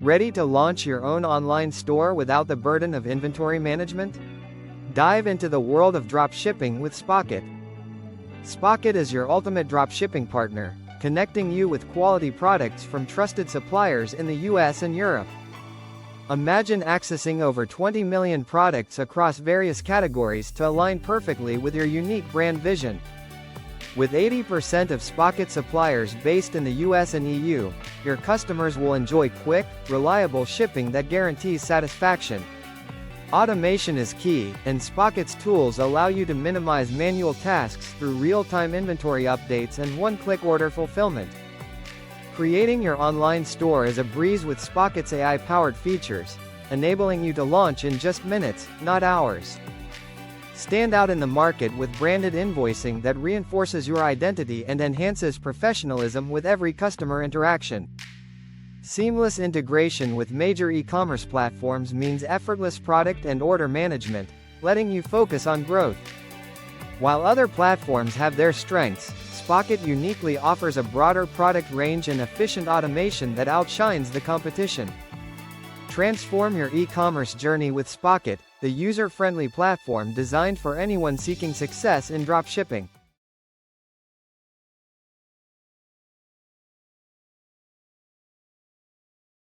Ready to launch your own online store without the burden of inventory management? Dive into the world of dropshipping with Spocket. Spocket is your ultimate dropshipping partner, connecting you with quality products from trusted suppliers in the US and Europe. Imagine accessing over 20 million products across various categories to align perfectly with your unique brand vision. With 80% of Spocket suppliers based in the US and EU, your customers will enjoy quick, reliable shipping that guarantees satisfaction. Automation is key, and Spocket's tools allow you to minimize manual tasks through real-time inventory updates and one-click order fulfillment. Creating your online store is a breeze with Spocket's AI-powered features, enabling you to launch in just minutes, not hours. Stand out in the market with branded invoicing that reinforces your identity and enhances professionalism with every customer interaction. Seamless integration with major e-commerce platforms means effortless product and order management, letting you focus on growth. While other platforms have their strengths, Spocket uniquely offers a broader product range and efficient automation that outshines the competition. Transform your e-commerce journey with Spocket, the user-friendly platform designed for anyone seeking success in dropshipping.